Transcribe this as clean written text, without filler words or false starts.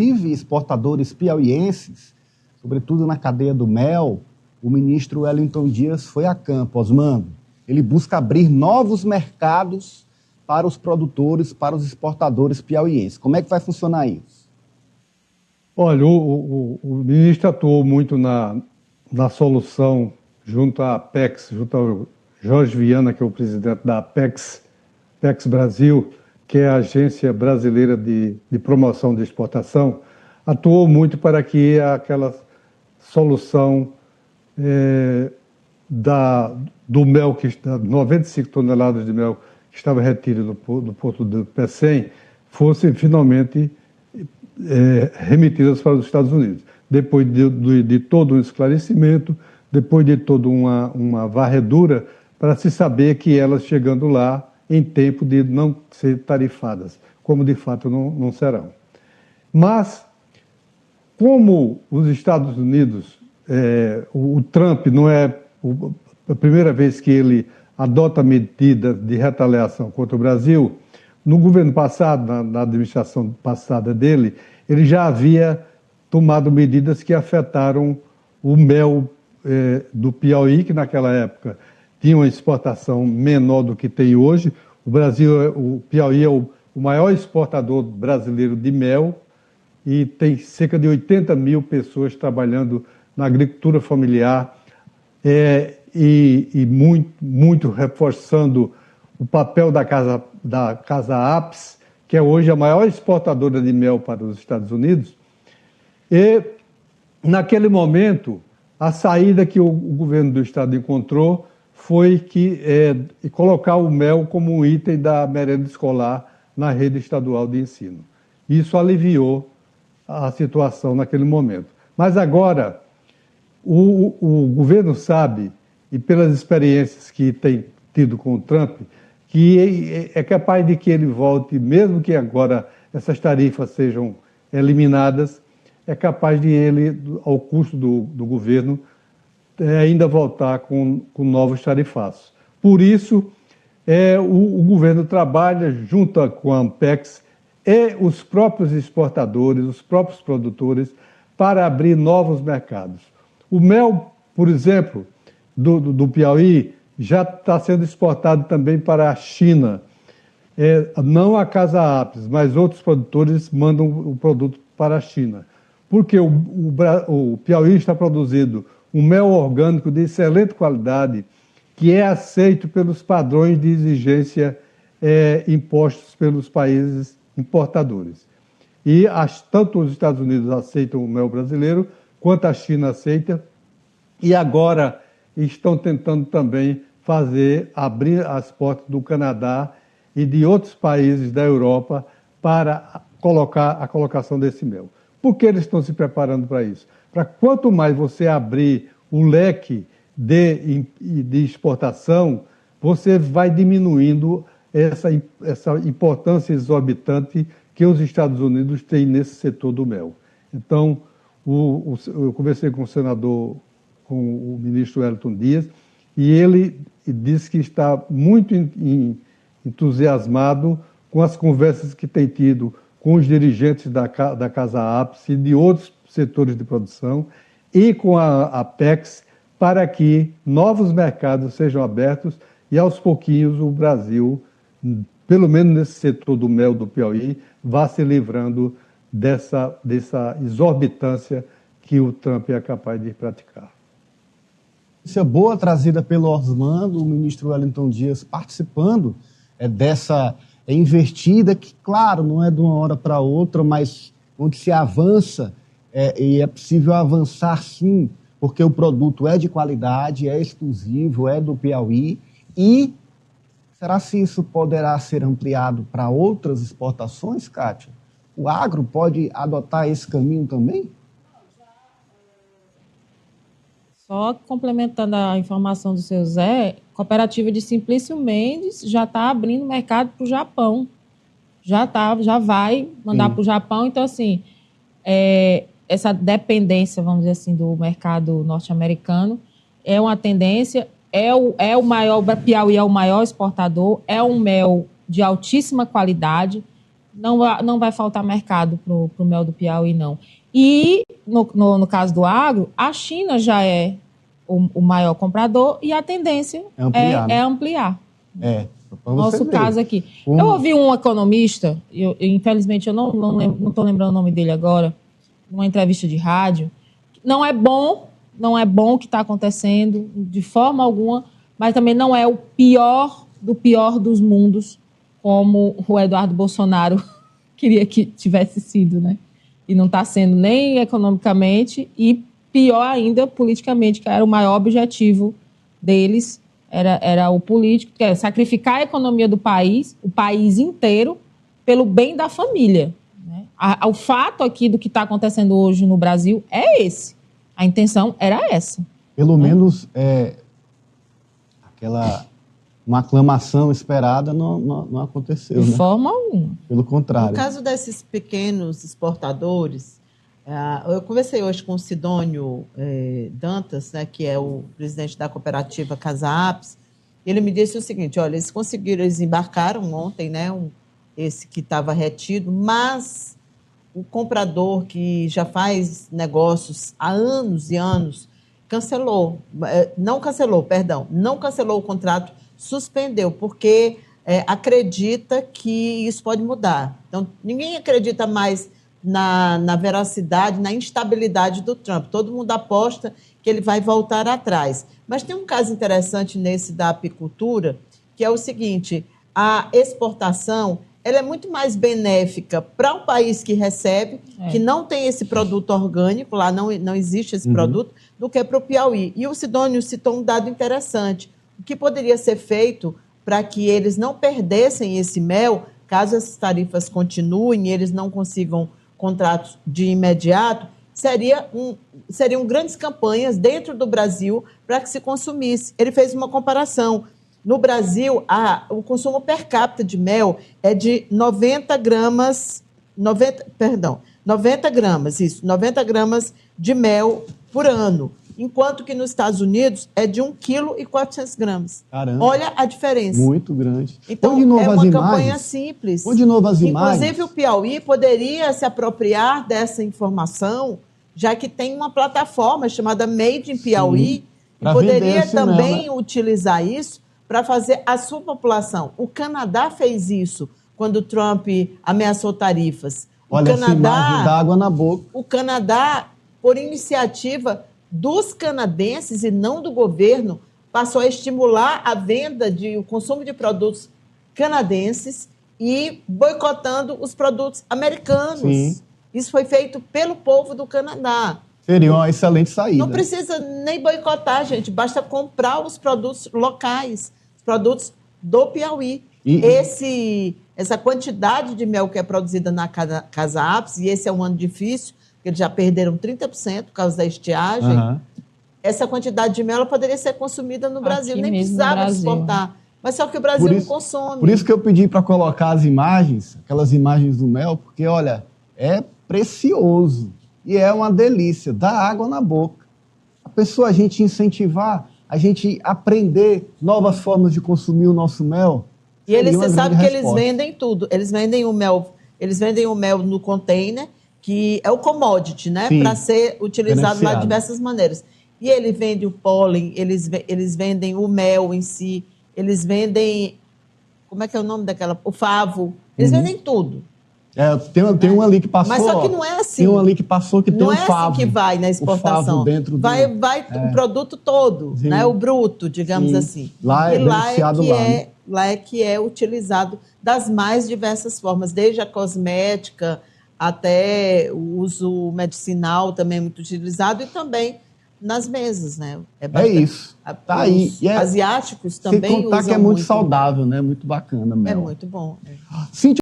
exportadores piauienses, sobretudo na cadeia do mel. O ministro Wellington Dias foi a campo, Osmando. Ele busca abrir novos mercados para os produtores, para os exportadores piauienses. Como é que vai funcionar isso? Olha, o ministro atuou muito na solução junto à Apex, junto ao Jorge Viana, que é o presidente da Apex Brasil, que é a Agência Brasileira de Promoção de Exportação, atuou muito para que aquela solução do mel, 95 toneladas de mel que estava retido do porto do Pecém, fossem finalmente remetidas para os Estados Unidos. Depois de todo um esclarecimento, depois de toda uma varredura, para se saber que elas chegando lá em tempo de não ser tarifadas, como de fato não serão. Mas, como os Estados Unidos, o Trump não é a primeira vez que ele adota medidas de retaliação contra o Brasil, no governo passado, na administração passada dele, ele já havia tomado medidas que afetaram o mel do Piauí, que naquela época tinha uma exportação menor do que tem hoje. O Piauí é o maior exportador brasileiro de mel e tem cerca de 80 mil pessoas trabalhando na agricultura familiar e muito reforçando o papel da Casa Apes, que é hoje a maior exportadora de mel para os Estados Unidos. E, naquele momento, a saída que o governo do Estado encontrou foi colocar o mel como um item da merenda escolar na rede estadual de ensino. Isso aliviou a situação naquele momento. Mas agora, o governo sabe, e pelas experiências que tem tido com o Trump, que é capaz de que ele volte, mesmo que agora essas tarifas sejam eliminadas, é capaz de ele, ao custo do governo, ainda voltar com novos tarifaços. Por isso, o governo trabalha junto com a Ampex e os próprios exportadores, os próprios produtores, para abrir novos mercados. O mel, por exemplo, do Piauí, já está sendo exportado também para a China. Não a Casa Apes, mas outros produtores mandam o produto para a China. Porque o Piauí está produzindo um mel orgânico de excelente qualidade, que é aceito pelos padrões de exigência impostos pelos países importadores. E tanto os Estados Unidos aceitam o mel brasileiro, quanto a China aceita, e agora estão tentando também abrir as portas do Canadá e de outros países da Europa para a colocação desse mel. Por que eles estão se preparando para isso? Para quanto mais você abrir o leque de exportação, você vai diminuindo essa importância exorbitante que os Estados Unidos têm nesse setor do mel. Então, eu conversei com com o ministro Wellington Dias, e ele disse que está muito entusiasmado com as conversas que tem tido com os dirigentes da Casa Apes e de outros setores de produção e com a Apex para que novos mercados sejam abertos e, aos pouquinhos, o Brasil, pelo menos nesse setor do mel do Piauí, vá se livrando dessa exorbitância que o Trump é capaz de praticar. Notícia boa trazida pelo Osmando, o ministro Wellington Dias participando dessa investida que, claro, não é de uma hora para outra, mas onde se avança e é possível avançar sim, porque o produto é de qualidade, é exclusivo, é do Piauí. E será se isso poderá ser ampliado para outras exportações, Kátia? O agro pode adotar esse caminho também? Só complementando a informação do seu Zé, a cooperativa de Simplício Mendes já está abrindo mercado para o Japão. Já vai mandar para o Japão. Então, assim, essa dependência, vamos dizer assim, do mercado norte-americano é uma tendência. O maior, Piauí é o maior exportador, é um mel de altíssima qualidade. não vai faltar mercado para o mel do Piauí, não. E, no caso do agro, a China já é o maior comprador e a tendência é ampliar. Nosso caso aqui. Eu ouvi um economista, infelizmente eu não estou lembrando o nome dele agora, numa entrevista de rádio. Não é bom o que está acontecendo de forma alguma, mas também não é o pior do pior dos mundos, como o Eduardo Bolsonaro queria que tivesse sido, né? E não está sendo nem economicamente e pior ainda politicamente, que era o maior objetivo deles, era o político, que era sacrificar a economia do país, o país inteiro, pelo bem da família. Né? O fato aqui do que está acontecendo hoje no Brasil é esse. A intenção era essa. Pelo menos uma aclamação esperada não aconteceu. De forma alguma. Pelo contrário. No caso desses pequenos exportadores, eu conversei hoje com o Sidônio Dantas, né, que é o presidente da cooperativa Casa Apis. Ele me disse o seguinte: olha, eles embarcaram ontem, né, esse que estava retido, mas o comprador que já faz negócios há anos e anos não cancelou o contrato, suspendeu, porque acredita que isso pode mudar. Então, ninguém acredita mais na veracidade, na instabilidade do Trump. Todo mundo aposta que ele vai voltar atrás. Mas tem um caso interessante nesse da apicultura, que é o seguinte: a exportação ela é muito mais benéfica para um país que recebe, que não tem esse produto orgânico, lá não existe esse produto, do que para o Piauí. E o Sidônio citou um dado interessante. O que poderia ser feito para que eles não perdessem esse mel, caso essas tarifas continuem e eles não consigam contratos de imediato, seriam grandes campanhas dentro do Brasil para que se consumisse. Ele fez uma comparação. No Brasil, o consumo per capita de mel é de 90 gramas de mel por ano, enquanto que nos Estados Unidos é de 1,4 kg. Caramba. Olha a diferença. Muito grande. Então, é uma campanha simples. Põe de novo as imagens. Inclusive, o Piauí poderia se apropriar dessa informação, já que tem uma plataforma chamada Made in Piauí, e poderia também utilizar isso para fazer a sua população. O Canadá fez isso quando o Trump ameaçou tarifas. Olha essa imagem da água na boca. O Canadá, por iniciativa dos canadenses e não do governo, passou a estimular a venda o consumo de produtos canadenses e boicotando os produtos americanos. Sim. Isso foi feito pelo povo do Canadá. Seria uma excelente saída. Não precisa nem boicotar, gente. Basta comprar os produtos locais, os produtos do Piauí. Essa quantidade de mel que é produzida na Casa Apis, e esse é um ano difícil, porque eles já perderam 30% por causa da estiagem, essa quantidade de mel ela poderia ser consumida no Brasil, nem precisava exportar. Mas só que o Brasil não consome. Por isso que eu pedi para colocar as imagens, aquelas imagens do mel, porque, olha, é precioso e é uma delícia, dá água na boca. A gente incentivar, a gente aprender novas formas de consumir o nosso mel. E você sabe que eles vendem tudo. Eles vendem o mel no container, que é o commodity, né? Para ser utilizado lá de diversas maneiras. E ele vende o pólen, eles vendem o mel em si, eles vendem, como é que é o nome daquela? O favo. Eles vendem tudo. Tem um ali que passou. Mas só que não é assim. Tem um ali que passou que tem um favo. Não é assim que vai na exportação. O favo dentro vai o produto todo, né? O bruto, digamos assim. Lá é beneficiado lá. Lá é que é utilizado das mais diversas formas, desde a cosmética até o uso medicinal também é muito utilizado e também nas mesas, né? É isso. Tá aí. Asiáticos também usam sem contar que é muito saudável, né? Muito bacana mesmo. É muito bom. Cíntia,